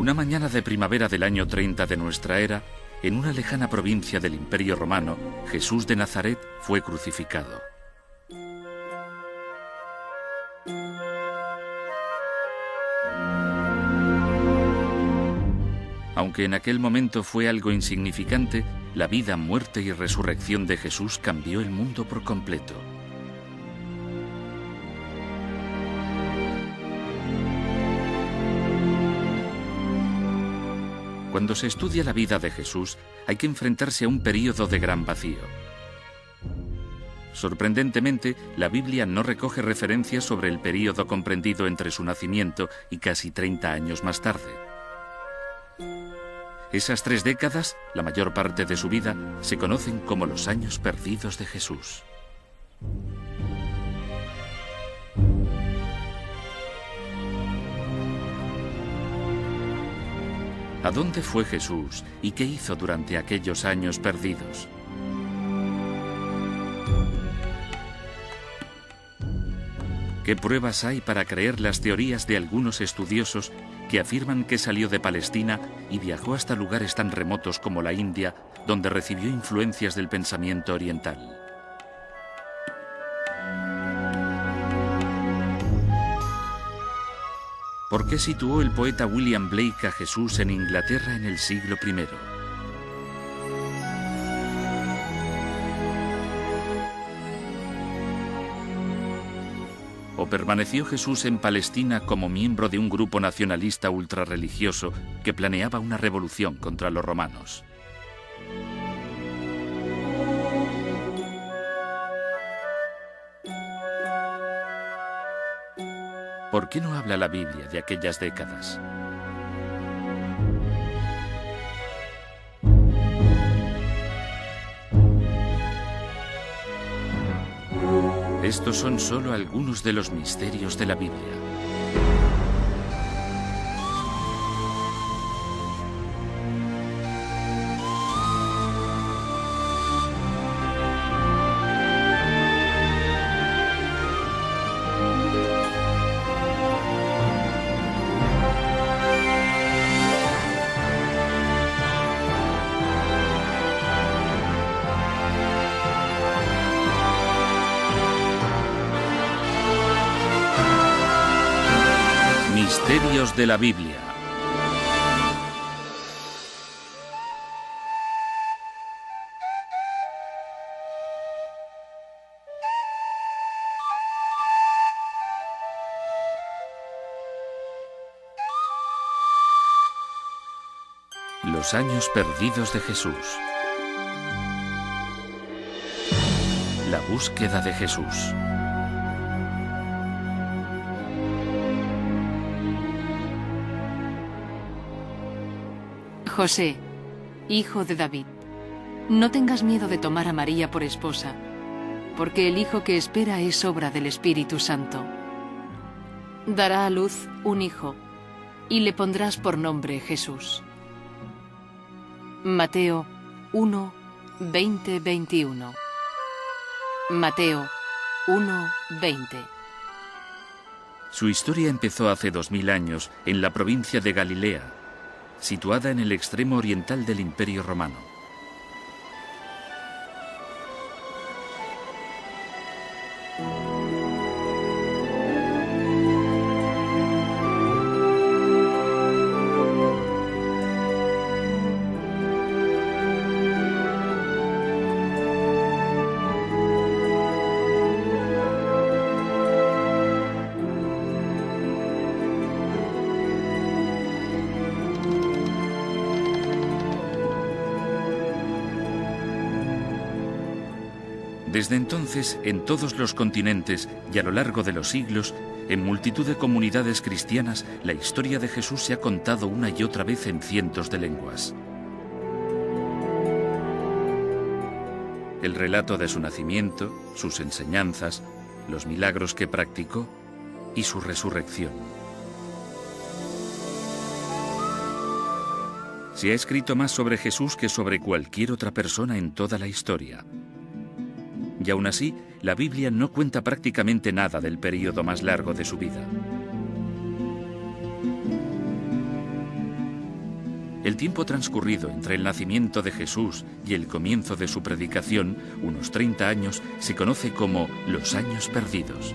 Una mañana de primavera del año 30 de nuestra era, en una lejana provincia del Imperio Romano, Jesús de Nazaret fue crucificado. Aunque en aquel momento fue algo insignificante, la vida, muerte y resurrección de Jesús cambió el mundo por completo. Cuando se estudia la vida de Jesús, hay que enfrentarse a un período de gran vacío. Sorprendentemente, la Biblia no recoge referencias sobre el período comprendido entre su nacimiento y casi 30 años más tarde. Esas 3 décadas, la mayor parte de su vida, se conocen como los años perdidos de Jesús. ¿A dónde fue Jesús y qué hizo durante aquellos años perdidos? ¿Qué pruebas hay para creer las teorías de algunos estudiosos que afirman que salió de Palestina y viajó hasta lugares tan remotos como la India, donde recibió influencias del pensamiento oriental? ¿Por qué situó el poeta William Blake a Jesús en Inglaterra en el siglo I? ¿O permaneció Jesús en Palestina como miembro de un grupo nacionalista ultrarreligioso que planeaba una revolución contra los romanos? ¿Por qué no habla la Biblia de aquellas décadas? Estos son solo algunos de los misterios de la Biblia. Misterios de la Biblia. Los años perdidos de Jesús. La búsqueda de Jesús. José, hijo de David, no tengas miedo de tomar a María por esposa, porque el hijo que espera es obra del Espíritu Santo. Dará a luz un hijo, y le pondrás por nombre Jesús. Mateo 1, 20, 21. Mateo 1, 20. Su historia empezó hace 2000 años en la provincia de Galilea, situada en el extremo oriental del Imperio Romano. Desde entonces, en todos los continentes y a lo largo de los siglos, en multitud de comunidades cristianas, la historia de Jesús se ha contado una y otra vez en cientos de lenguas. El relato de su nacimiento, sus enseñanzas, los milagros que practicó y su resurrección. Se ha escrito más sobre Jesús que sobre cualquier otra persona en toda la historia. Y aún así, la Biblia no cuenta prácticamente nada del período más largo de su vida. El tiempo transcurrido entre el nacimiento de Jesús y el comienzo de su predicación, unos 30 años, se conoce como los años perdidos.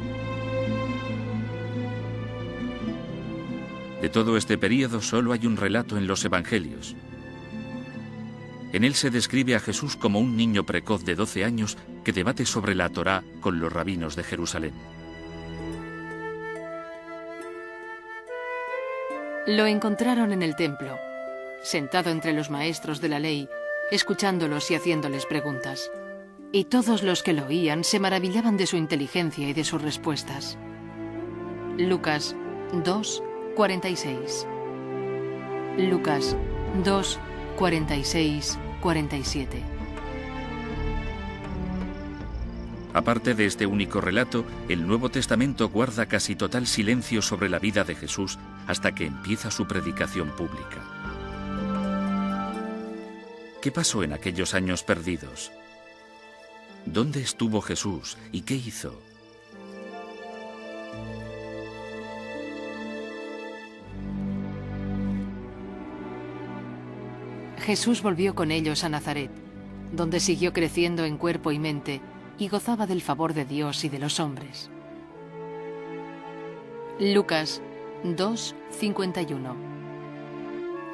De todo este período solo hay un relato en los Evangelios. En él se describe a Jesús como un niño precoz de 12 años que debate sobre la Torá con los rabinos de Jerusalén. Lo encontraron en el templo, sentado entre los maestros de la ley, escuchándolos y haciéndoles preguntas. Y todos los que lo oían se maravillaban de su inteligencia y de sus respuestas. Lucas 2, 46. Lucas 2, 46, 47. Aparte de este único relato, el Nuevo Testamento guarda casi total silencio sobre la vida de Jesús hasta que empieza su predicación pública. ¿Qué pasó en aquellos años perdidos? ¿Dónde estuvo Jesús y qué hizo? Jesús volvió con ellos a Nazaret, donde siguió creciendo en cuerpo y mente y gozaba del favor de Dios y de los hombres. Lucas 2, 51.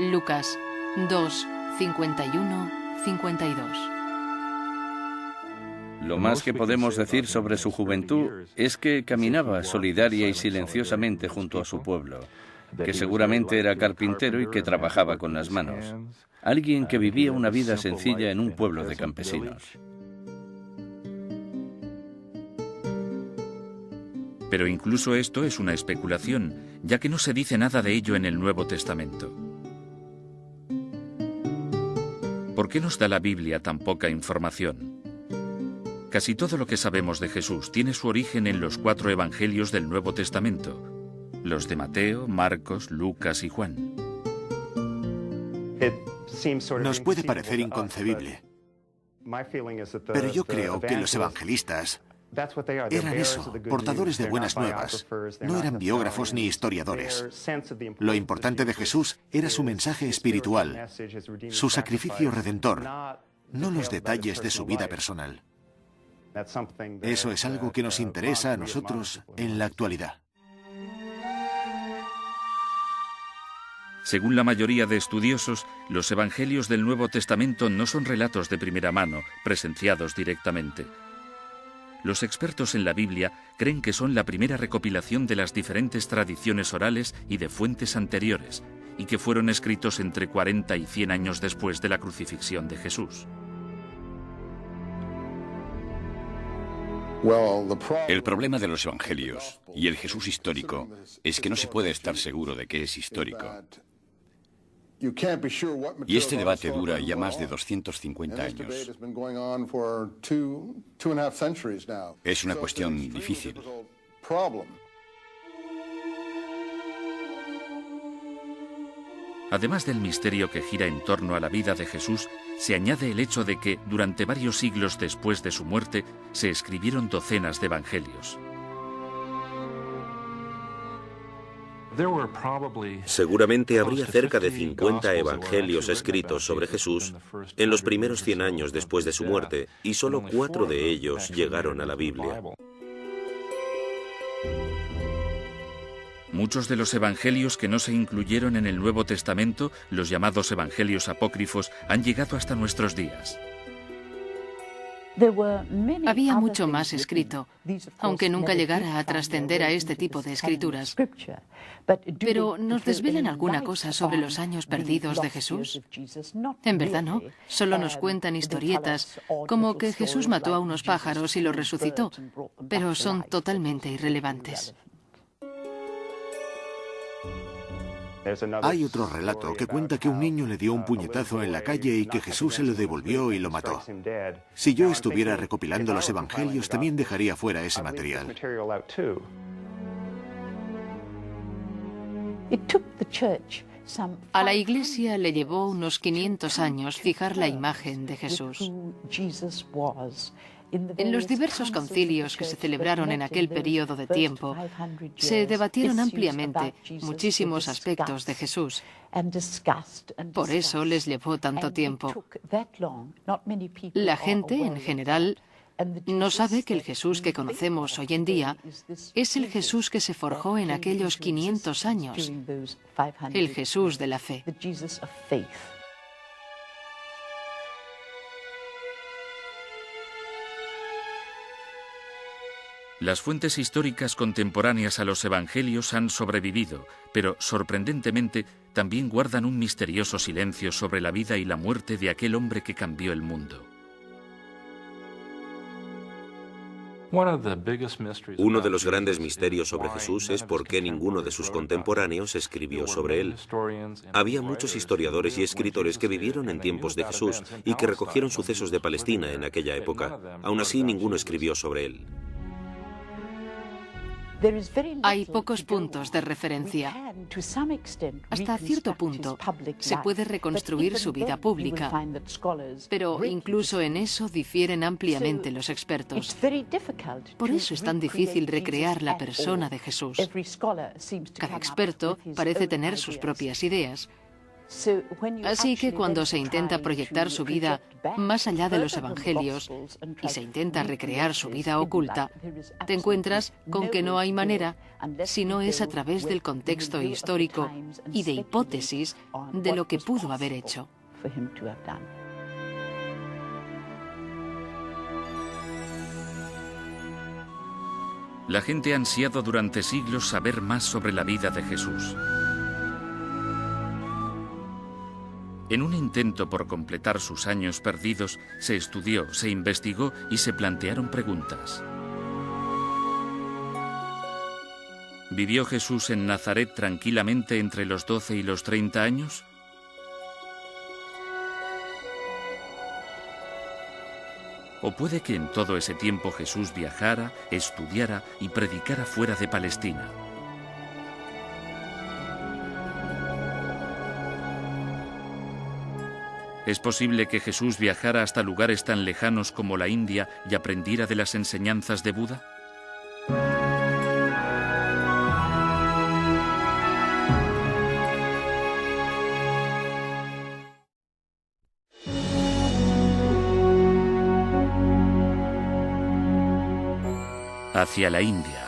Lucas 2, 51, 52. Lo más que podemos decir sobre su juventud es que caminaba solidaria y silenciosamente junto a su pueblo, que seguramente era carpintero y que trabajaba con las manos. Alguien que vivía una vida sencilla en un pueblo de campesinos. Pero incluso esto es una especulación, ya que no se dice nada de ello en el Nuevo Testamento. ¿Por qué nos da la Biblia tan poca información? Casi todo lo que sabemos de Jesús tiene su origen en los 4 evangelios del Nuevo Testamento, los de Mateo, Marcos, Lucas y Juan. Nos puede parecer inconcebible, pero yo creo que los evangelistas eran eso, portadores de buenas nuevas. No eran biógrafos ni historiadores. Lo importante de Jesús era su mensaje espiritual, su sacrificio redentor, no los detalles de su vida personal. Eso es algo que nos interesa a nosotros en la actualidad. Según la mayoría de estudiosos, los evangelios del Nuevo Testamento no son relatos de primera mano, presenciados directamente. Los expertos en la Biblia creen que son la primera recopilación de las diferentes tradiciones orales y de fuentes anteriores, y que fueron escritos entre 40 y 100 años después de la crucifixión de Jesús. El problema de los evangelios y el Jesús histórico es que no se puede estar seguro de que es histórico. Y este debate dura ya más de 250 años. Es una cuestión difícil. Además del misterio que gira en torno a la vida de Jesús, se añade el hecho de que, durante varios siglos después de su muerte, se escribieron docenas de evangelios. Seguramente habría cerca de 50 evangelios escritos sobre Jesús en los primeros 100 años después de su muerte, y solo 4 de ellos llegaron a la Biblia. Muchos de los evangelios que no se incluyeron en el Nuevo Testamento, los llamados evangelios apócrifos, han llegado hasta nuestros días. Había mucho más escrito, aunque nunca llegara a trascender a este tipo de escrituras. Pero, ¿nos desvelan alguna cosa sobre los años perdidos de Jesús? En verdad no, solo nos cuentan historietas, como que Jesús mató a unos pájaros y los resucitó, pero son totalmente irrelevantes. Hay otro relato que cuenta que un niño le dio un puñetazo en la calle y que Jesús se lo devolvió y lo mató. Si yo estuviera recopilando los evangelios, también dejaría fuera ese material. A la Iglesia le llevó unos 500 años fijar la imagen de Jesús. En los diversos concilios que se celebraron en aquel periodo de tiempo, se debatieron ampliamente muchísimos aspectos de Jesús. Por eso les llevó tanto tiempo. La gente, en general, no sabe que el Jesús que conocemos hoy en día es el Jesús que se forjó en aquellos 500 años, el Jesús de la fe. Las fuentes históricas contemporáneas a los evangelios han sobrevivido, pero sorprendentemente también guardan un misterioso silencio sobre la vida y la muerte de aquel hombre que cambió el mundo. Uno de los grandes misterios sobre Jesús es por qué ninguno de sus contemporáneos escribió sobre él. Había muchos historiadores y escritores que vivieron en tiempos de Jesús y que recogieron sucesos de Palestina en aquella época. Aún así, ninguno escribió sobre él. Hay pocos puntos de referencia. Hasta cierto punto se puede reconstruir su vida pública, pero incluso en eso difieren ampliamente los expertos. Por eso es tan difícil recrear la persona de Jesús. Cada experto parece tener sus propias ideas. Así que cuando se intenta proyectar su vida más allá de los evangelios y se intenta recrear su vida oculta, te encuentras con que no hay manera, si no es a través del contexto histórico y de hipótesis de lo que pudo haber hecho. La gente ha ansiado durante siglos saber más sobre la vida de Jesús. En un intento por completar sus años perdidos, se estudió, se investigó y se plantearon preguntas. ¿Vivió Jesús en Nazaret tranquilamente entre los 12 y los 30 años? ¿O puede que en todo ese tiempo Jesús viajara, estudiara y predicara fuera de Palestina? ¿Es posible que Jesús viajara hasta lugares tan lejanos como la India y aprendiera de las enseñanzas de Buda? Hacia la India.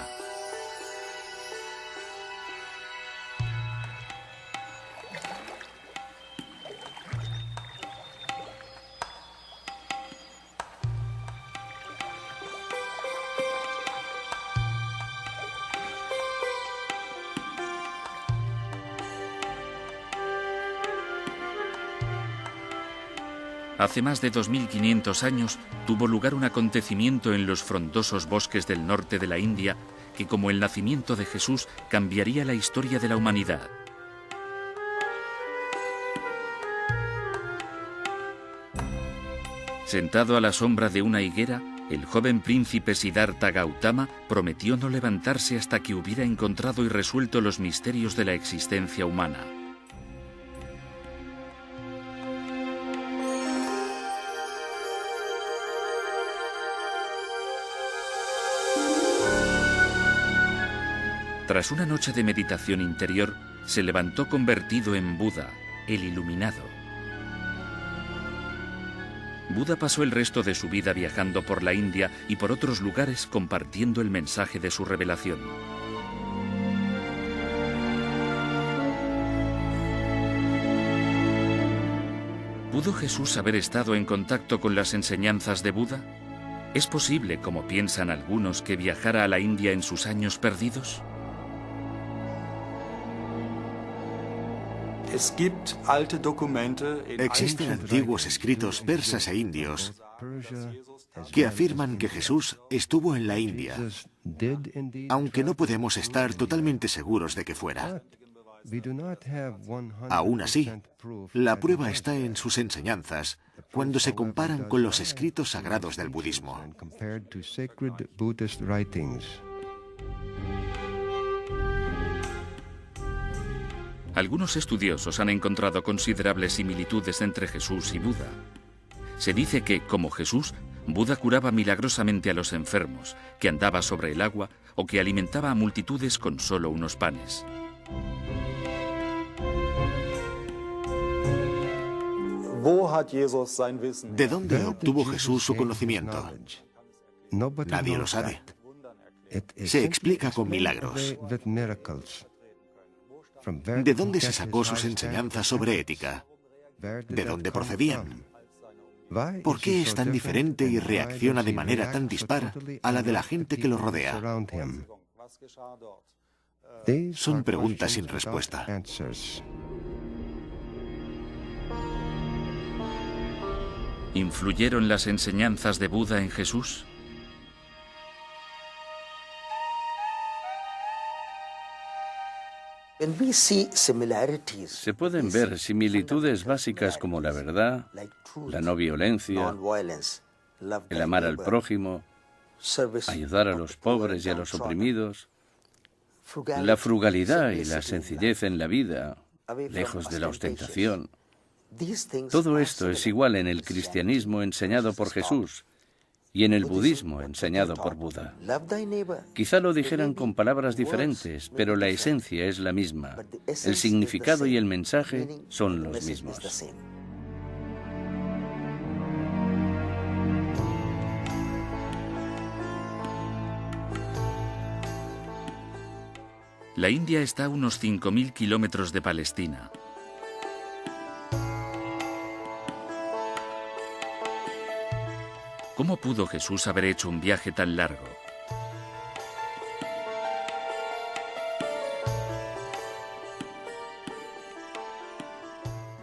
Hace más de 2500 años tuvo lugar un acontecimiento en los frondosos bosques del norte de la India que, como el nacimiento de Jesús, cambiaría la historia de la humanidad. Sentado a la sombra de una higuera, el joven príncipe Siddhartha Gautama prometió no levantarse hasta que hubiera encontrado y resuelto los misterios de la existencia humana. Tras una noche de meditación interior, se levantó convertido en Buda, el iluminado. Buda pasó el resto de su vida viajando por la India y por otros lugares compartiendo el mensaje de su revelación. ¿Pudo Jesús haber estado en contacto con las enseñanzas de Buda? ¿Es posible, como piensan algunos, que viajara a la India en sus años perdidos? Existen antiguos escritos persas e indios que afirman que Jesús estuvo en la India, aunque no podemos estar totalmente seguros de que fuera. Aún así, la prueba está en sus enseñanzas cuando se comparan con los escritos sagrados del budismo. Algunos estudiosos han encontrado considerables similitudes entre Jesús y Buda. Se dice que, como Jesús, Buda curaba milagrosamente a los enfermos, que andaba sobre el agua o que alimentaba a multitudes con solo unos panes. ¿De dónde obtuvo Jesús su conocimiento? Nadie lo sabe. Se explica con milagros. ¿De dónde se sacó sus enseñanzas sobre ética? ¿De dónde procedían? ¿Por qué es tan diferente y reacciona de manera tan dispar a la de la gente que lo rodea? Son preguntas sin respuesta. ¿Influyeron las enseñanzas de Buda en Jesús? Se pueden ver similitudes básicas como la verdad, la no violencia, el amar al prójimo, ayudar a los pobres y a los oprimidos, la frugalidad y la sencillez en la vida, lejos de la ostentación. Todo esto es igual en el cristianismo enseñado por Jesús y en el budismo enseñado por Buda. Quizá lo dijeran con palabras diferentes, pero la esencia es la misma. El significado y el mensaje son los mismos. La India está a unos 5.000 kilómetros de Palestina. ¿Cómo pudo Jesús haber hecho un viaje tan largo?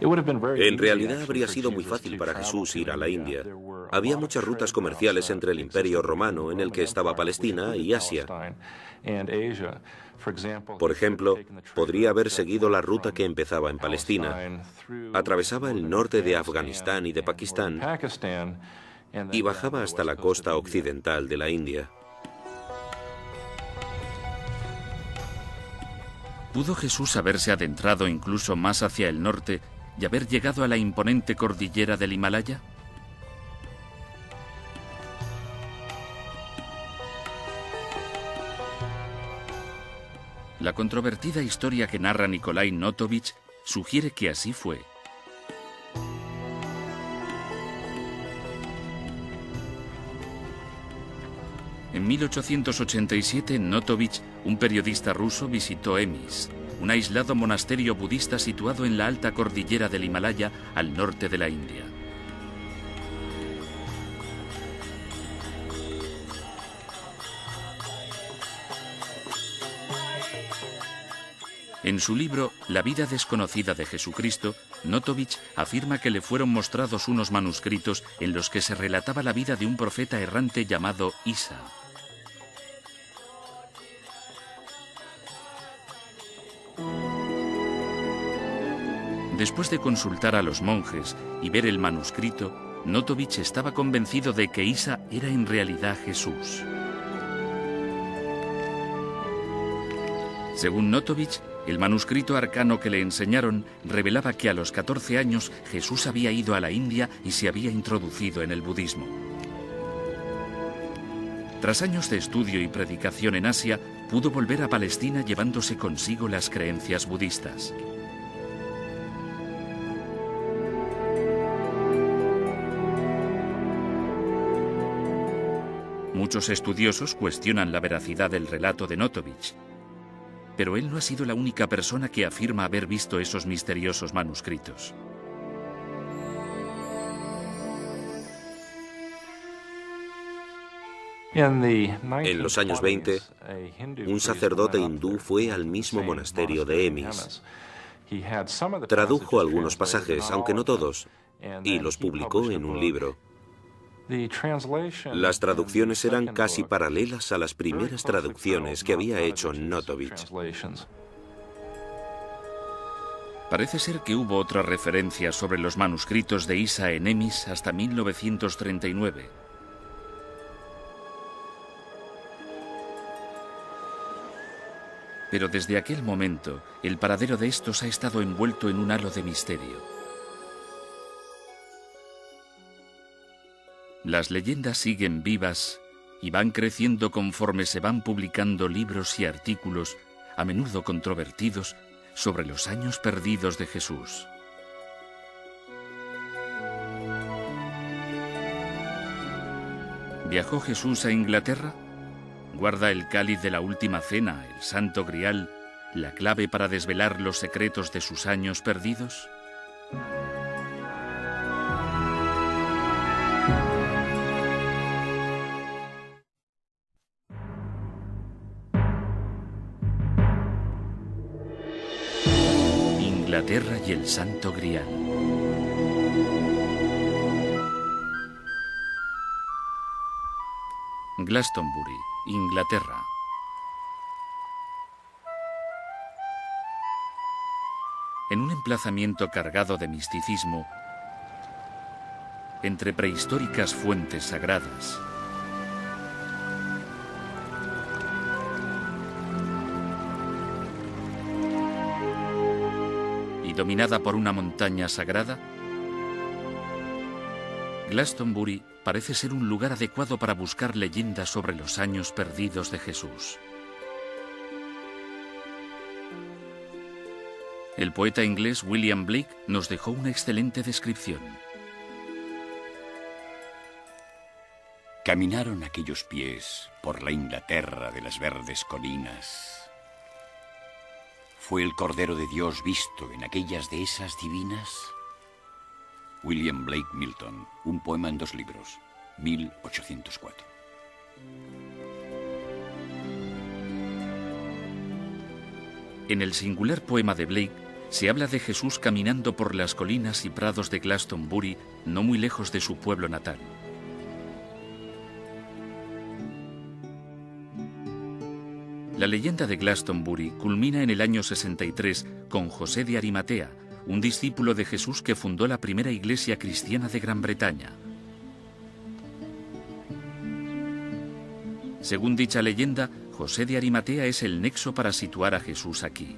En realidad habría sido muy fácil para Jesús ir a la India. Había muchas rutas comerciales entre el Imperio Romano, en el que estaba Palestina, y Asia. Por ejemplo, podría haber seguido la ruta que empezaba en Palestina. Atravesaba el norte de Afganistán y de Pakistán y bajaba hasta la costa occidental de la India. ¿Pudo Jesús haberse adentrado incluso más hacia el norte y haber llegado a la imponente cordillera del Himalaya? La controvertida historia que narra Nikolai Notovich sugiere que así fue. En 1887, Notovich, un periodista ruso, visitó Emis, un aislado monasterio budista situado en la alta cordillera del Himalaya, al norte de la India. En su libro La vida desconocida de Jesucristo, Notovich afirma que le fueron mostrados unos manuscritos en los que se relataba la vida de un profeta errante llamado Isa. Después de consultar a los monjes y ver el manuscrito, Notovich estaba convencido de que Isa era en realidad Jesús. Según Notovich, el manuscrito arcano que le enseñaron revelaba que a los 14 años Jesús había ido a la India y se había introducido en el budismo. Tras años de estudio y predicación en Asia, pudo volver a Palestina llevándose consigo las creencias budistas. Muchos estudiosos cuestionan la veracidad del relato de Notovich, pero él no ha sido la única persona que afirma haber visto esos misteriosos manuscritos. En los años 20, un sacerdote hindú fue al mismo monasterio de Emis. Tradujo algunos pasajes, aunque no todos, y los publicó en un libro. Las traducciones eran casi paralelas a las primeras traducciones que había hecho Notovich. Parece ser que hubo otra referencia sobre los manuscritos de Isa en Emis hasta 1939. Pero desde aquel momento, el paradero de estos ha estado envuelto en un halo de misterio. Las leyendas siguen vivas y van creciendo conforme se van publicando libros y artículos, a menudo controvertidos, sobre los años perdidos de Jesús. ¿Viajó Jesús a Inglaterra? ¿Guarda el cáliz de la última cena, el Santo Grial, la clave para desvelar los secretos de sus años perdidos? Inglaterra y el Santo Grial. Glastonbury, Inglaterra. En un emplazamiento cargado de misticismo, entre prehistóricas fuentes sagradas, y dominada por una montaña sagrada, Glastonbury parece ser un lugar adecuado para buscar leyendas sobre los años perdidos de Jesús. El poeta inglés William Blake nos dejó una excelente descripción. Caminaron aquellos pies por la Inglaterra de las verdes colinas. ¿Fue el Cordero de Dios visto en aquellas dehesas divinas? William Blake Milton, un poema en 2 libros, 1804. En el singular poema de Blake se habla de Jesús caminando por las colinas y prados de Glastonbury, no muy lejos de su pueblo natal. La leyenda de Glastonbury culmina en el año 63 con José de Arimatea, un discípulo de Jesús que fundó la primera iglesia cristiana de Gran Bretaña. Según dicha leyenda, José de Arimatea es el nexo para situar a Jesús aquí.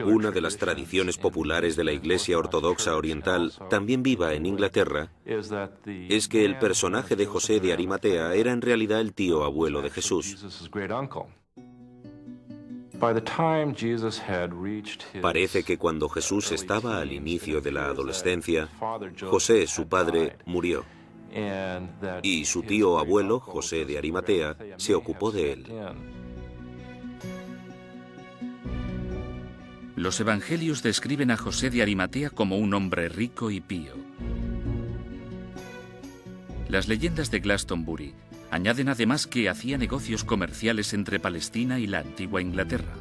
Una de las tradiciones populares de la Iglesia Ortodoxa Oriental, también viva en Inglaterra, es que el personaje de José de Arimatea era en realidad el tío abuelo de Jesús. Parece que cuando Jesús estaba al inicio de la adolescencia, José, su padre, murió. Y su tío abuelo, José de Arimatea, se ocupó de él. Los evangelios describen a José de Arimatea como un hombre rico y pío. Las leyendas de Glastonbury añaden además que hacía negocios comerciales entre Palestina y la antigua Inglaterra.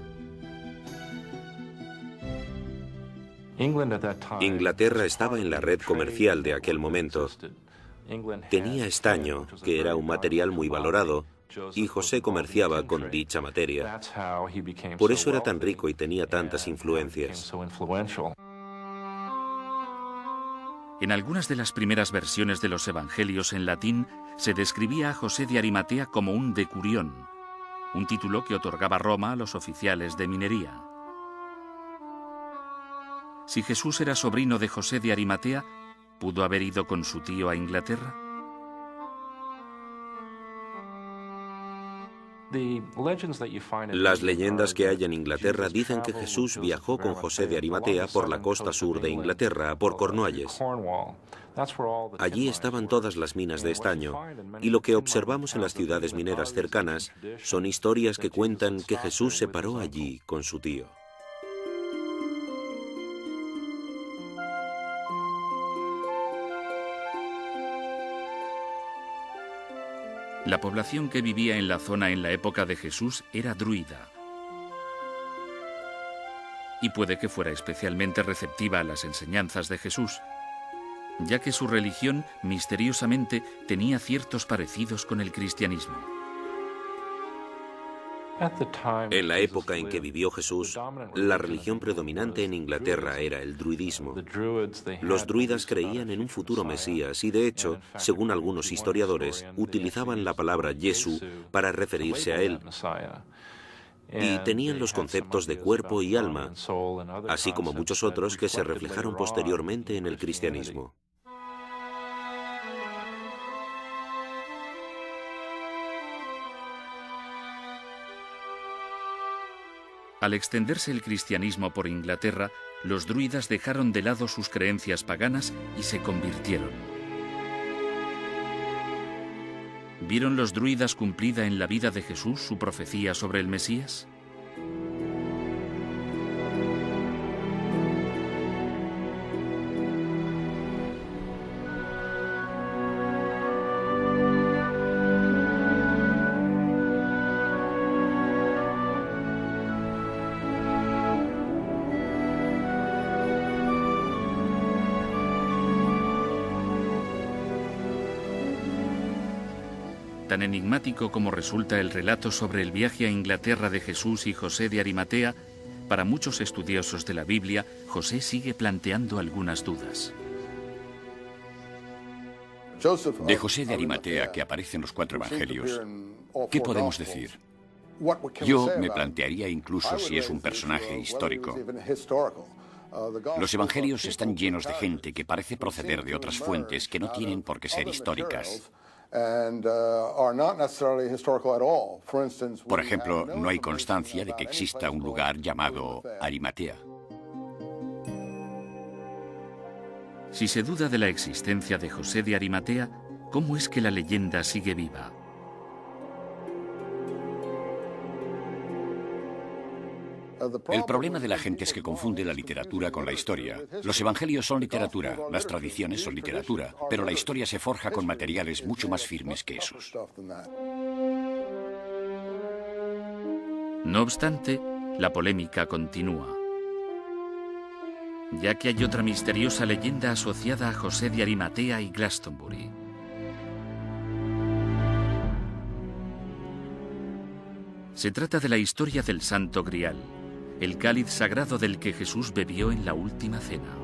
Inglaterra estaba en la red comercial de aquel momento. Tenía estaño, que era un material muy valorado, y José comerciaba con dicha materia. Por eso era tan rico y tenía tantas influencias. En algunas de las primeras versiones de los evangelios en latín se describía a José de Arimatea como un decurión, un título que otorgaba Roma a los oficiales de minería. Si Jesús era sobrino de José de Arimatea, ¿pudo haber ido con su tío a Inglaterra? Las leyendas que hay en Inglaterra dicen que Jesús viajó con José de Arimatea por la costa sur de Inglaterra, por Cornualles. Allí estaban todas las minas de estaño, y lo que observamos en las ciudades mineras cercanas son historias que cuentan que Jesús se paró allí con su tío. La población que vivía en la zona en la época de Jesús era druida. Y puede que fuera especialmente receptiva a las enseñanzas de Jesús, ya que su religión misteriosamente tenía ciertos parecidos con el cristianismo. En la época en que vivió Jesús, la religión predominante en Inglaterra era el druidismo. Los druidas creían en un futuro Mesías y, de hecho, según algunos historiadores, utilizaban la palabra Jesús para referirse a él. y tenían los conceptos de cuerpo y alma, así como muchos otros que se reflejaron posteriormente en el cristianismo. Al extenderse el cristianismo por Inglaterra, los druidas dejaron de lado sus creencias paganas y se convirtieron. ¿Vieron los druidas cumplida en la vida de Jesús su profecía sobre el Mesías? Tan enigmático como resulta el relato sobre el viaje a Inglaterra de Jesús y José de Arimatea, para muchos estudiosos de la Biblia, José sigue planteando algunas dudas. De José de Arimatea, que aparece en los 4 evangelios, ¿qué podemos decir? Yo me plantearía incluso si es un personaje histórico. Los evangelios están llenos de gente que parece proceder de otras fuentes que no tienen por qué ser históricas. Por ejemplo, no hay constancia de que exista un lugar llamado Arimatea. Si se duda de la existencia de José de Arimatea, ¿cómo es que la leyenda sigue viva? El problema de la gente es que confunde la literatura con la historia. Los evangelios son literatura, las tradiciones son literatura, pero la historia se forja con materiales mucho más firmes que esos. No obstante, la polémica continúa, ya que hay otra misteriosa leyenda asociada a José de Arimatea y Glastonbury. Se trata de la historia del Santo Grial, el cáliz sagrado del que Jesús bebió en la última cena.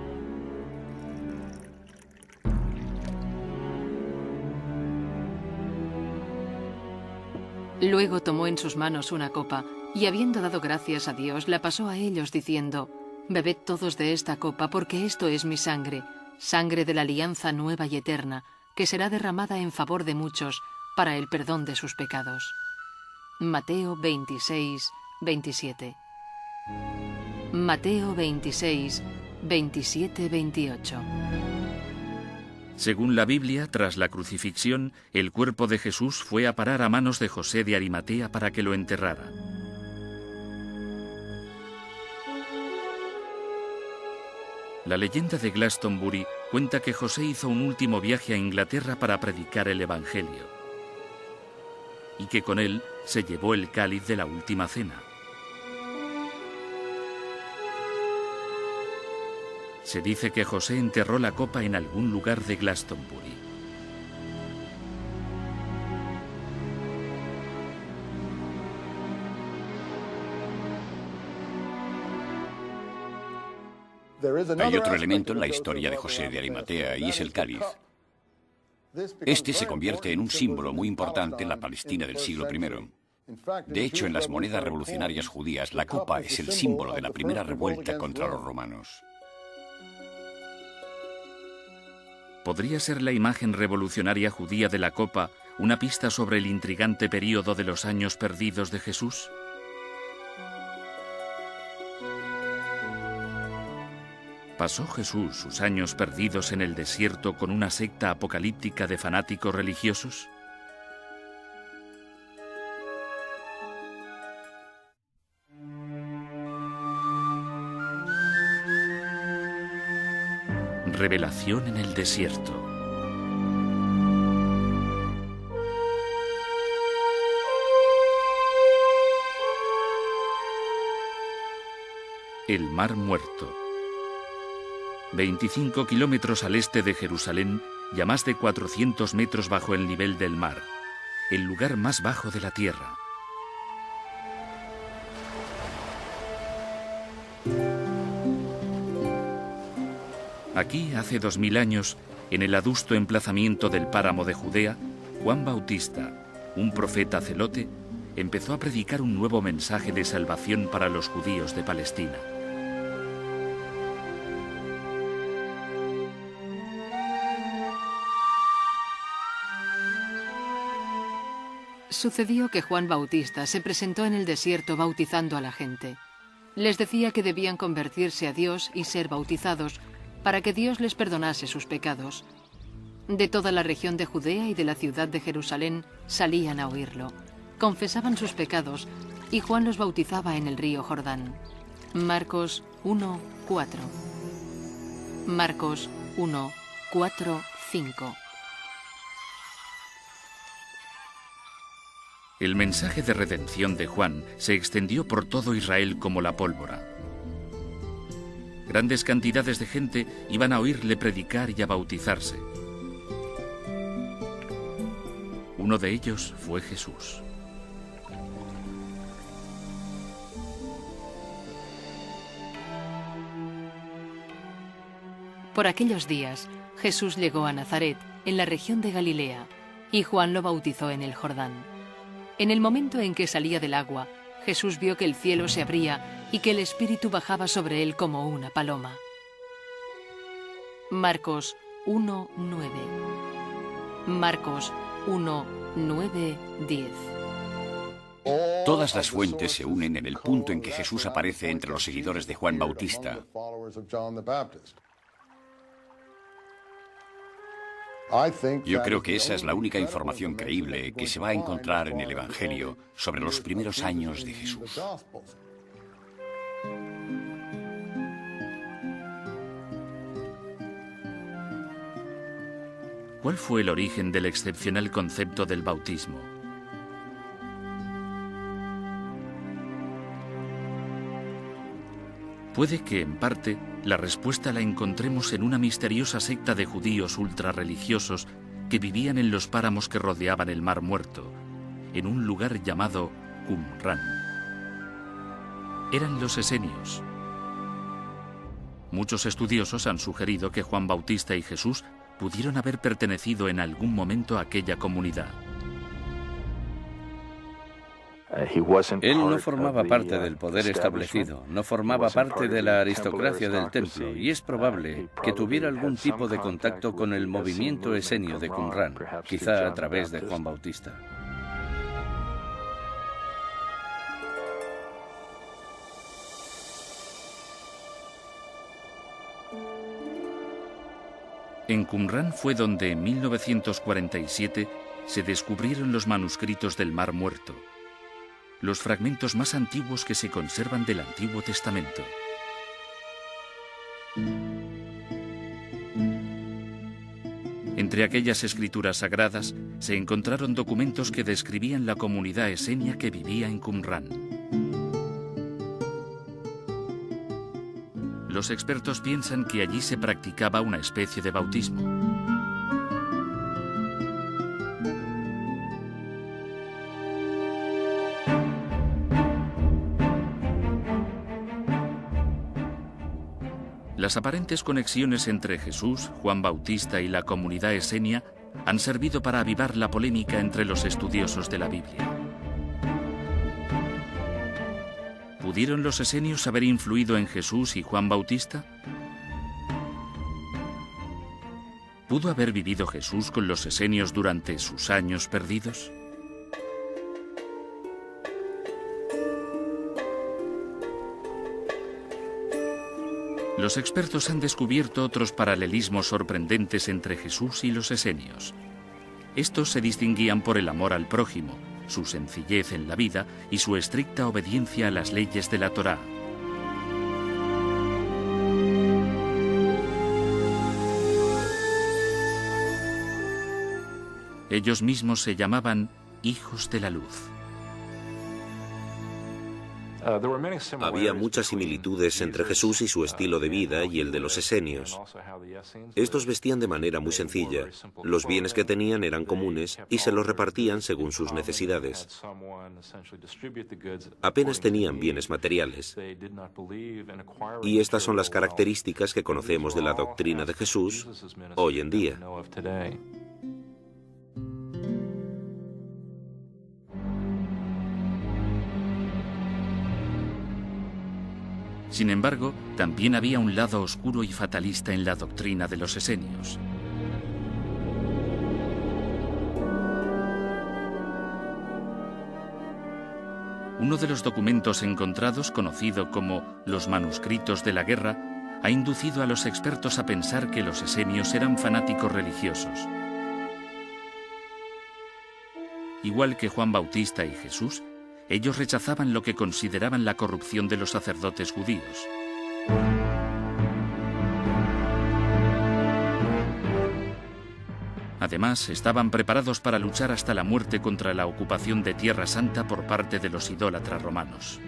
Luego tomó en sus manos una copa, y habiendo dado gracias a Dios, la pasó a ellos diciendo: «Bebed todos de esta copa, porque esto es mi sangre, sangre de la alianza nueva y eterna, que será derramada en favor de muchos, para el perdón de sus pecados». Mateo 26, 27. Mateo 26, 27, 28. Según la Biblia, tras la crucifixión, el cuerpo de Jesús fue a parar a manos de José de Arimatea para que lo enterrara. La leyenda de Glastonbury cuenta que José hizo un último viaje a Inglaterra para predicar el Evangelio, y que con él se llevó el cáliz de la última cena. Se dice que José enterró la copa en algún lugar de Glastonbury. Hay otro elemento en la historia de José de Arimatea y es el cáliz. Este se convierte en un símbolo muy importante en la Palestina del siglo I. De hecho, en las monedas revolucionarias judías, la copa es el símbolo de la primera revuelta contra los romanos. ¿Podría ser la imagen revolucionaria judía de la copa una pista sobre el intrigante período de los años perdidos de Jesús? ¿Pasó Jesús sus años perdidos en el desierto con una secta apocalíptica de fanáticos religiosos? Revelación en el desierto. El Mar Muerto. 25 kilómetros al este de Jerusalén y a más de 400 metros bajo el nivel del mar, el lugar más bajo de la tierra. Aquí, hace 2000 años, en el adusto emplazamiento del páramo de Judea, Juan Bautista, un profeta celote, empezó a predicar un nuevo mensaje de salvación para los judíos de Palestina. Sucedió que Juan Bautista se presentó en el desierto bautizando a la gente. Les decía que debían convertirse a Dios y ser bautizados para que Dios les perdonase sus pecados. De toda la región de Judea y de la ciudad de Jerusalén salían a oírlo. Confesaban sus pecados y Juan los bautizaba en el río Jordán. Marcos 1, 4. Marcos 1, 4, 5. El mensaje de redención de Juan se extendió por todo Israel como la pólvora. Grandes cantidades de gente iban a oírle predicar y a bautizarse. Uno de ellos fue Jesús. Por aquellos días, Jesús llegó a Nazaret, en la región de Galilea, y Juan lo bautizó en el Jordán. En el momento en que salía del agua, Jesús vio que el cielo se abría y que el Espíritu bajaba sobre él como una paloma. Marcos 1, 9. Marcos 1, 9, 10. Todas las fuentes se unen en el punto en que Jesús aparece entre los seguidores de Juan Bautista. Yo creo que esa es la única información creíble que se va a encontrar en el Evangelio sobre los primeros años de Jesús. ¿Cuál fue el origen del excepcional concepto del bautismo? Puede que, en parte, la respuesta la encontremos en una misteriosa secta de judíos ultrarreligiosos que vivían en los páramos que rodeaban el Mar Muerto, en un lugar llamado Qumran. Eran los esenios. Muchos estudiosos han sugerido que Juan Bautista y Jesús pudieron haber pertenecido en algún momento a aquella comunidad. Él no formaba parte del poder establecido, no formaba parte de la aristocracia del templo, y es probable que tuviera algún tipo de contacto con el movimiento esenio de Qumran, quizá a través de Juan Bautista. En Qumran fue donde en 1947 se descubrieron los manuscritos del Mar Muerto, los fragmentos más antiguos que se conservan del Antiguo Testamento. Entre aquellas escrituras sagradas se encontraron documentos que describían la comunidad esenia que vivía en Qumran. Los expertos piensan que allí se practicaba una especie de bautismo. Las aparentes conexiones entre Jesús, Juan Bautista y la comunidad esenia han servido para avivar la polémica entre los estudiosos de la Biblia. ¿Pudieron los esenios haber influido en Jesús y Juan Bautista? ¿Pudo haber vivido Jesús con los esenios durante sus años perdidos? Los expertos han descubierto otros paralelismos sorprendentes entre Jesús y los esenios. Estos se distinguían por el amor al prójimo, su sencillez en la vida y su estricta obediencia a las leyes de la Torá. Ellos mismos se llamaban hijos de la luz. Había muchas similitudes entre Jesús y su estilo de vida y el de los esenios. Estos vestían de manera muy sencilla. Los bienes que tenían eran comunes y se los repartían según sus necesidades. Apenas tenían bienes materiales. Y estas son las características que conocemos de la doctrina de Jesús hoy en día. Sin embargo, también había un lado oscuro y fatalista en la doctrina de los esenios. Uno de los documentos encontrados, conocido como los manuscritos de la guerra, ha inducido a los expertos a pensar que los esenios eran fanáticos religiosos. Igual que Juan Bautista y Jesús, ellos rechazaban lo que consideraban la corrupción de los sacerdotes judíos. Además, estaban preparados para luchar hasta la muerte contra la ocupación de Tierra Santa por parte de los idólatras romanos.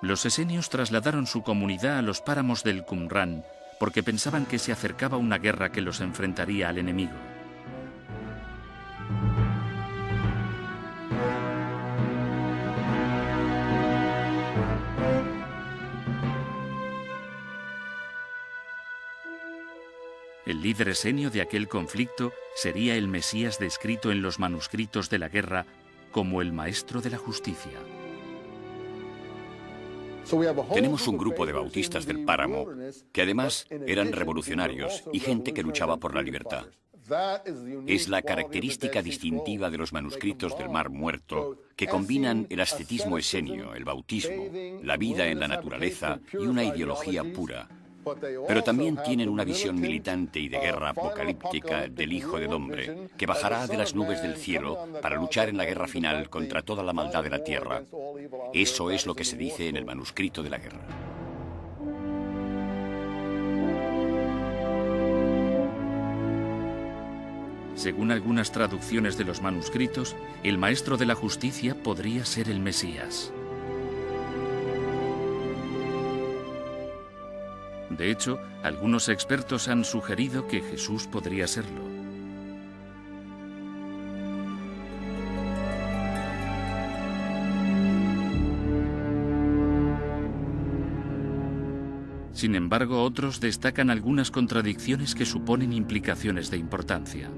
Los esenios trasladaron su comunidad a los páramos del Qumrán porque pensaban que se acercaba una guerra que los enfrentaría al enemigo. El líder esenio de aquel conflicto sería el Mesías descrito en los manuscritos de la guerra como el maestro de la justicia. Tenemos un grupo de bautistas del páramo que además eran revolucionarios y gente que luchaba por la libertad. Es la característica distintiva de los manuscritos del Mar Muerto, que combinan el ascetismo esenio, el bautismo, la vida en la naturaleza y una ideología pura. Pero también tienen una visión militante y de guerra apocalíptica del Hijo del Hombre, que bajará de las nubes del cielo para luchar en la guerra final contra toda la maldad de la tierra. Eso es lo que se dice en el manuscrito de la guerra. Según algunas traducciones de los manuscritos, el maestro de la justicia podría ser el Mesías. De hecho, algunos expertos han sugerido que Jesús podría serlo. Sin embargo, otros destacan algunas contradicciones que suponen implicaciones de importancia.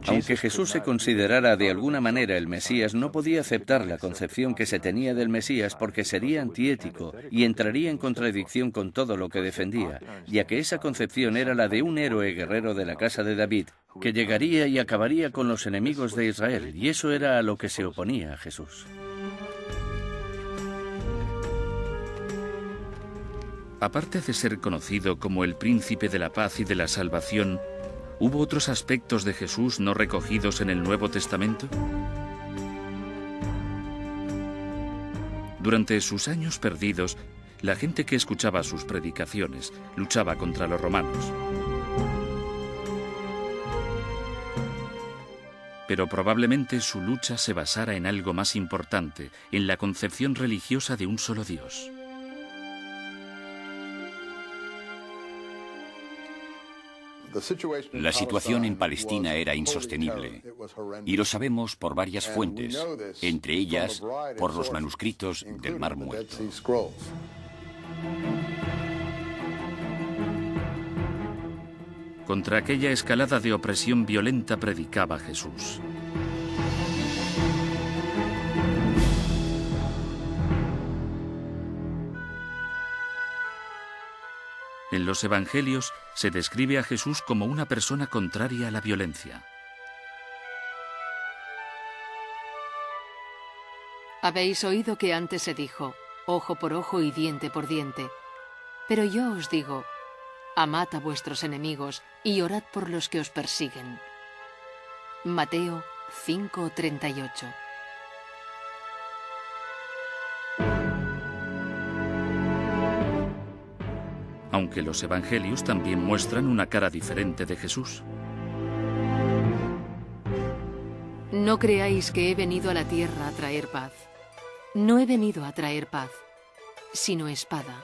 Aunque Jesús se considerara de alguna manera el Mesías, no podía aceptar la concepción que se tenía del Mesías porque sería antiético y entraría en contradicción con todo lo que defendía, ya que esa concepción era la de un héroe guerrero de la casa de David, que llegaría y acabaría con los enemigos de Israel, y eso era a lo que se oponía a Jesús. Aparte de ser conocido como el príncipe de la paz y de la salvación, ¿hubo otros aspectos de Jesús no recogidos en el Nuevo Testamento? Durante sus años perdidos, la gente que escuchaba sus predicaciones luchaba contra los romanos. Pero probablemente su lucha se basara en algo más importante, en la concepción religiosa de un solo Dios. La situación en Palestina era insostenible, y lo sabemos por varias fuentes, entre ellas por los manuscritos del Mar Muerto. Contra aquella escalada de opresión violenta predicaba Jesús. En los Evangelios se describe a Jesús como una persona contraria a la violencia. Habéis oído que antes se dijo, ojo por ojo y diente por diente. Pero yo os digo, amad a vuestros enemigos y orad por los que os persiguen. Mateo 5:38. Aunque los evangelios también muestran una cara diferente de Jesús. No creáis que he venido a la tierra a traer paz. No he venido a traer paz, sino espada.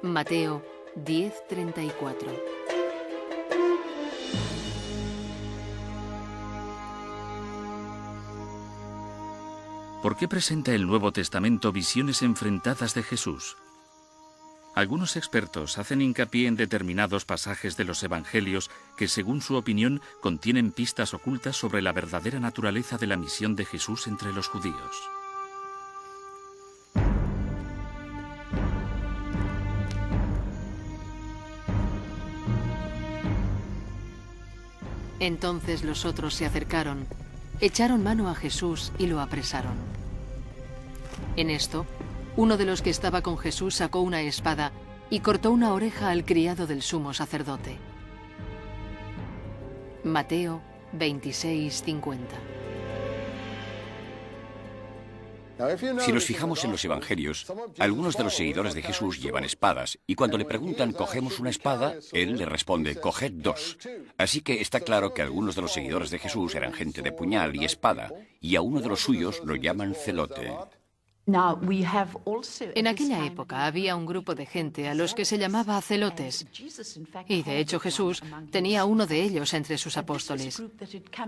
Mateo 10:34. ¿Por qué presenta el Nuevo Testamento visiones enfrentadas de Jesús? Algunos expertos hacen hincapié en determinados pasajes de los Evangelios que, según su opinión, contienen pistas ocultas sobre la verdadera naturaleza de la misión de Jesús entre los judíos. Entonces los otros se acercaron, echaron mano a Jesús y lo apresaron. En esto, uno de los que estaba con Jesús sacó una espada y cortó una oreja al criado del sumo sacerdote. Mateo 26:50. Si nos fijamos en los evangelios, algunos de los seguidores de Jesús llevan espadas, y cuando le preguntan ¿cogemos una espada?, él le responde «coged dos». Así que está claro que algunos de los seguidores de Jesús eran gente de puñal y espada, y a uno de los suyos lo llaman celote. En aquella época había un grupo de gente a los que se llamaba celotes, y de hecho Jesús tenía uno de ellos entre sus apóstoles.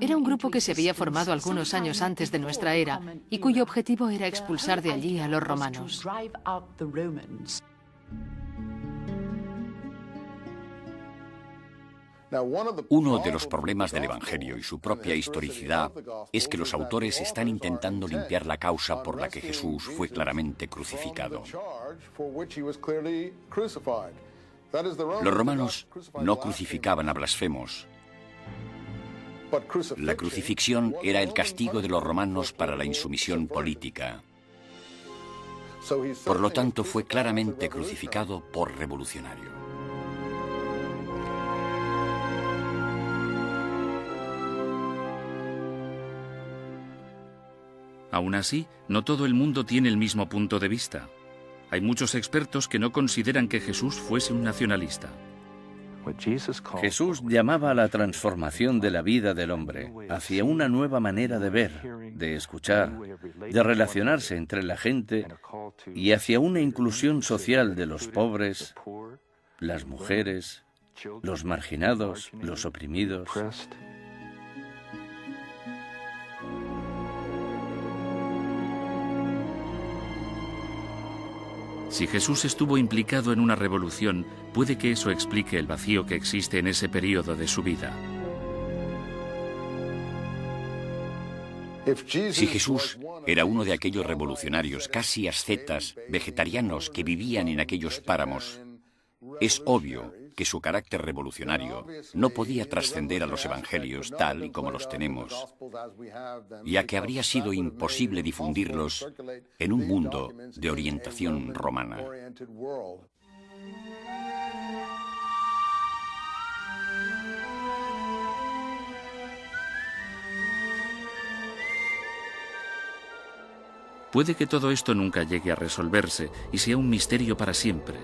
Era un grupo que se había formado algunos años antes de nuestra era y cuyo objetivo era expulsar de allí a los romanos. Uno de los problemas del Evangelio y su propia historicidad es que los autores están intentando limpiar la causa por la que Jesús fue claramente crucificado. Los romanos no crucificaban a blasfemos. La crucifixión era el castigo de los romanos para la insumisión política. Por lo tanto, fue claramente crucificado por revolucionario. Aún así, no todo el mundo tiene el mismo punto de vista. Hay muchos expertos que no consideran que Jesús fuese un nacionalista. Jesús llamaba a la transformación de la vida del hombre hacia una nueva manera de ver, de escuchar, de relacionarse entre la gente y hacia una inclusión social de los pobres, las mujeres, los marginados, los oprimidos. Si Jesús estuvo implicado en una revolución, puede que eso explique el vacío que existe en ese periodo de su vida. Si Jesús era uno de aquellos revolucionarios casi ascetas, vegetarianos que vivían en aquellos páramos, es obvio que su carácter revolucionario no podía trascender a los evangelios tal y como los tenemos, ya que habría sido imposible difundirlos en un mundo de orientación romana. Puede que todo esto nunca llegue a resolverse y sea un misterio para siempre.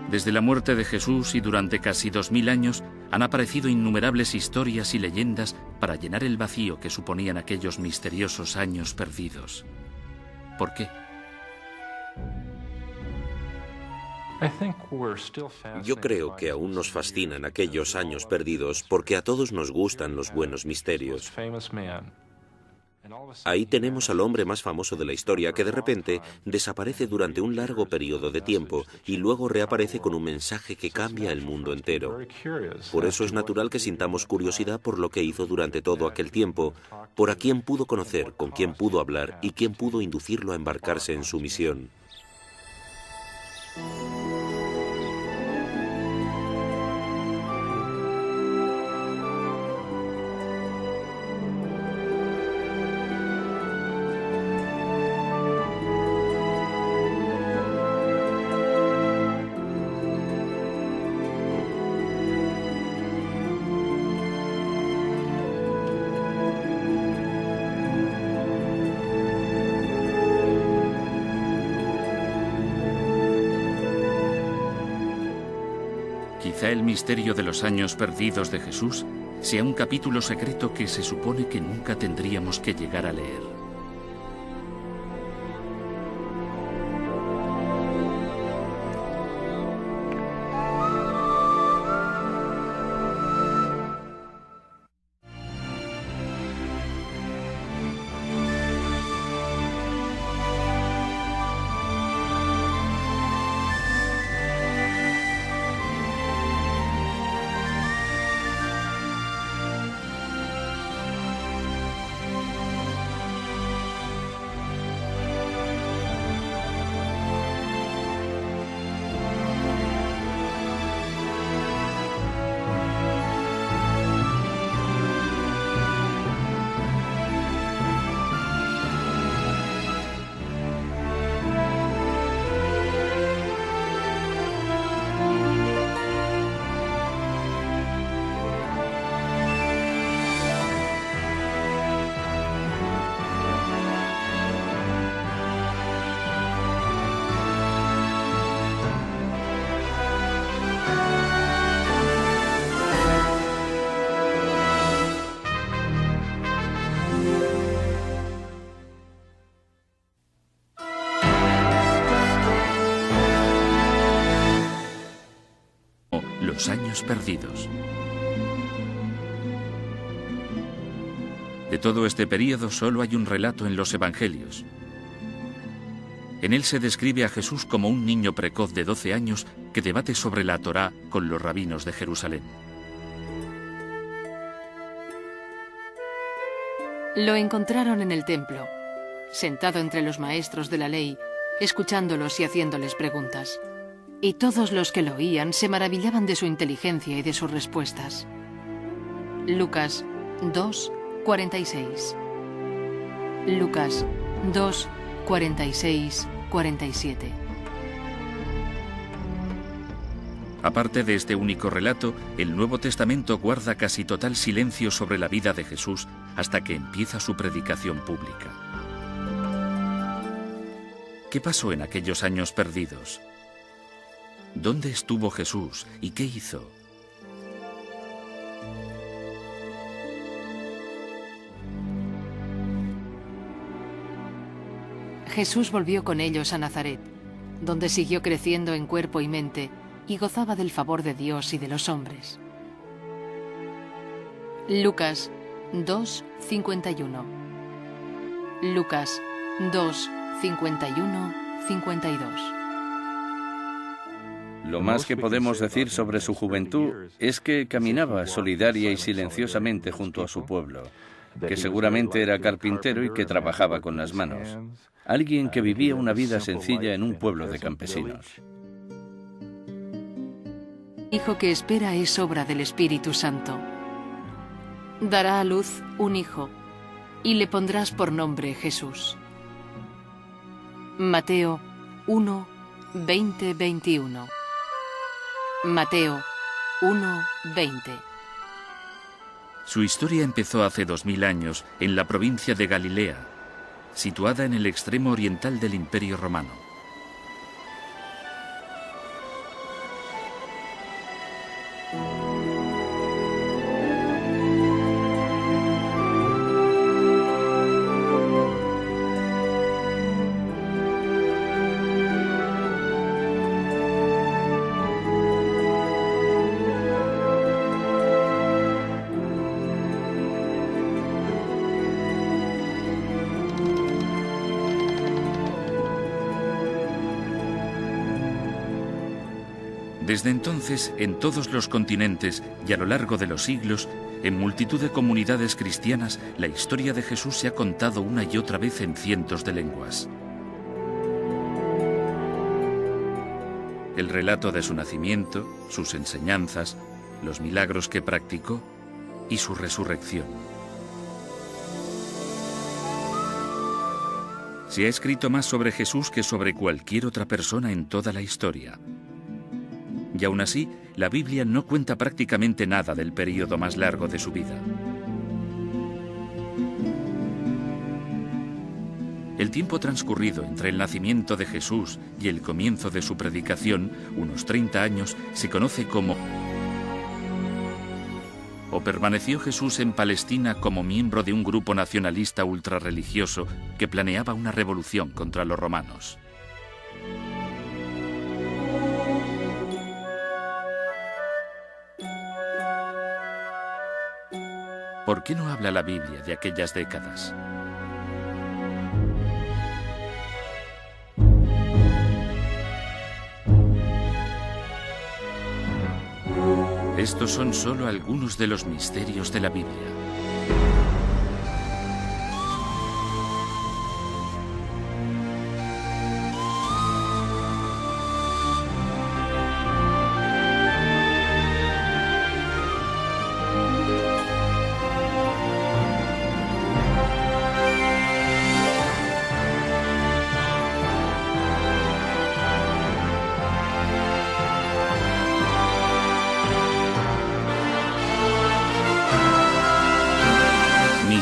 Desde la muerte de Jesús y durante casi 2000 años han aparecido innumerables historias y leyendas para llenar el vacío que suponían aquellos misteriosos años perdidos. ¿Por qué? Yo creo que aún nos fascinan aquellos años perdidos porque a todos nos gustan los buenos misterios. Ahí tenemos al hombre más famoso de la historia que de repente desaparece durante un largo periodo de tiempo y luego reaparece con un mensaje que cambia el mundo entero. Por eso es natural que sintamos curiosidad por lo que hizo durante todo aquel tiempo, por a quién pudo conocer, con quién pudo hablar y quién pudo inducirlo a embarcarse en su misión. Quizá el misterio de los años perdidos de Jesús sea un capítulo secreto que se supone que nunca tendríamos que llegar a leer. Los años perdidos. De todo este período solo hay un relato en los Evangelios. En él se describe a Jesús como un niño precoz de 12 años que debate sobre la Torá con los rabinos de Jerusalén. Lo encontraron en el templo, sentado entre los maestros de la ley, escuchándolos y haciéndoles preguntas. Y todos los que lo oían se maravillaban de su inteligencia y de sus respuestas. Lucas 2, 46. Lucas 2, 46, 47. Aparte de este único relato, el Nuevo Testamento guarda casi total silencio sobre la vida de Jesús hasta que empieza su predicación pública. ¿Qué pasó en aquellos años perdidos? ¿Dónde estuvo Jesús y qué hizo? Jesús volvió con ellos a Nazaret, donde siguió creciendo en cuerpo y mente y gozaba del favor de Dios y de los hombres. Lucas 2, 51. Lucas 2, 51, 52. Lo más que podemos decir sobre su juventud es que caminaba solidaria y silenciosamente junto a su pueblo, que seguramente era carpintero y que trabajaba con las manos. Alguien que vivía una vida sencilla en un pueblo de campesinos. El hijo que espera es obra del Espíritu Santo. Dará a luz un hijo y le pondrás por nombre Jesús. Mateo 1, 20, 21. Mateo 1, 20. Su historia empezó hace 2000 años en la provincia de Galilea, situada en el extremo oriental del Imperio Romano. Desde entonces, en todos los continentes y a lo largo de los siglos, en multitud de comunidades cristianas, la historia de Jesús se ha contado una y otra vez en cientos de lenguas. El relato de su nacimiento, sus enseñanzas, los milagros que practicó y su resurrección. Se ha escrito más sobre Jesús que sobre cualquier otra persona en toda la historia. Y aún así, la Biblia no cuenta prácticamente nada del período más largo de su vida. El tiempo transcurrido entre el nacimiento de Jesús y el comienzo de su predicación, unos 30 años, se conoce como ¿O permaneció Jesús en Palestina como miembro de un grupo nacionalista ultrarreligioso que planeaba una revolución contra los romanos? ¿Por qué no habla la Biblia de aquellas décadas? Estos son solo algunos de los misterios de la Biblia.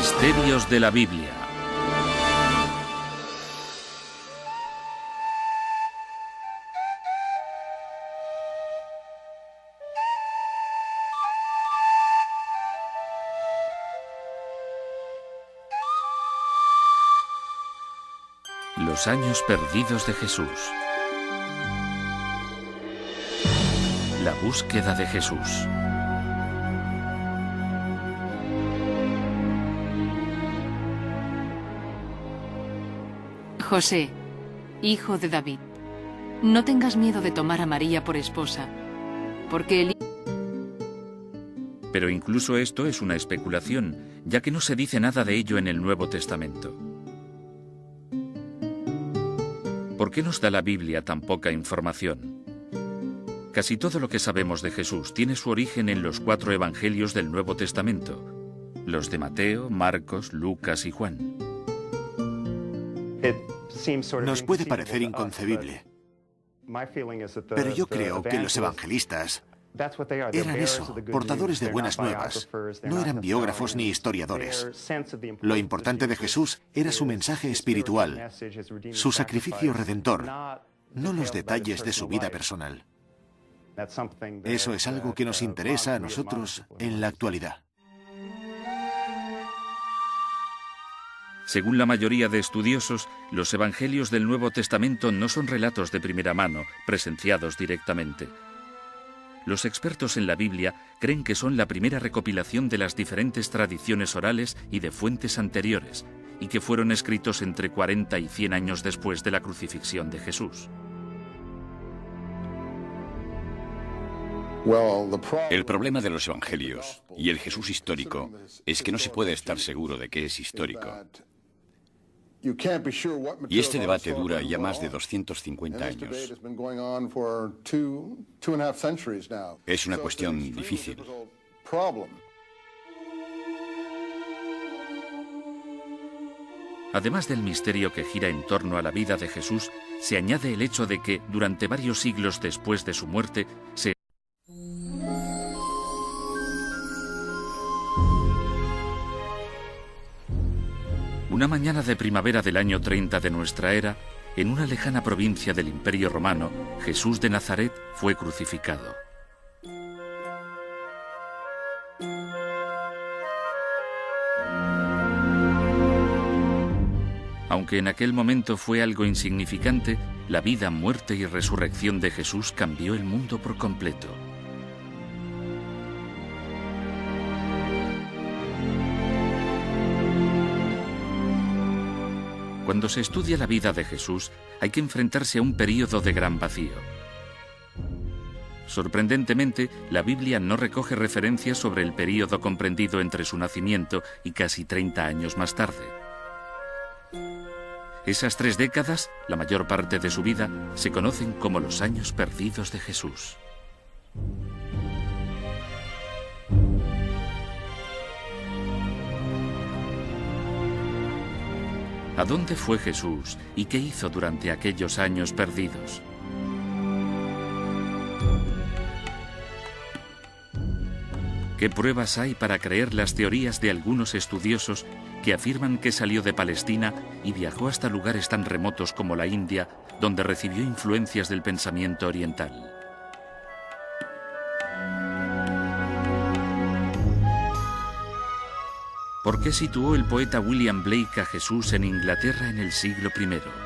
Misterios de la Biblia. Los años perdidos de Jesús. La búsqueda de Jesús. José, hijo de David, no tengas miedo de tomar a María por esposa, porque el... Pero incluso esto es una especulación, ya que no se dice nada de ello en el Nuevo Testamento. ¿Por qué nos da la Biblia tan poca información? Casi todo lo que sabemos de Jesús tiene su origen en los 4 evangelios del Nuevo Testamento, los de Mateo, Marcos, Lucas y Juan. Nos puede parecer inconcebible, pero yo creo que los evangelistas eran eso, portadores de buenas nuevas. No eran biógrafos ni historiadores. Lo importante de Jesús era su mensaje espiritual, su sacrificio redentor, no los detalles de su vida personal. Eso es algo que nos interesa a nosotros en la actualidad. Según la mayoría de estudiosos, los evangelios del Nuevo Testamento no son relatos de primera mano, presenciados directamente. Los expertos en la Biblia creen que son la primera recopilación de las diferentes tradiciones orales y de fuentes anteriores, y que fueron escritos entre 40 y 100 años después de la crucifixión de Jesús. El problema de los evangelios y el Jesús histórico es que no se puede estar seguro de que es histórico. Y este debate dura ya más de 250 años. Es una cuestión difícil. Además del misterio que gira en torno a la vida de Jesús, se añade el hecho de que, durante varios siglos después de su muerte, Una mañana de primavera del año 30 de nuestra era, en una lejana provincia del Imperio Romano, Jesús de Nazaret fue crucificado. Aunque en aquel momento fue algo insignificante, la vida, muerte y resurrección de Jesús cambió el mundo por completo. Cuando se estudia la vida de Jesús, hay que enfrentarse a un período de gran vacío. Sorprendentemente, la Biblia no recoge referencias sobre el período comprendido entre su nacimiento y casi 30 años más tarde. Esas 3 décadas, la mayor parte de su vida, se conocen como los años perdidos de Jesús. ¿A dónde fue Jesús y qué hizo durante aquellos años perdidos? ¿Qué pruebas hay para creer las teorías de algunos estudiosos que afirman que salió de Palestina y viajó hasta lugares tan remotos como la India, donde recibió influencias del pensamiento oriental? ¿Por qué situó el poeta William Blake a Jesús en Inglaterra en el siglo I?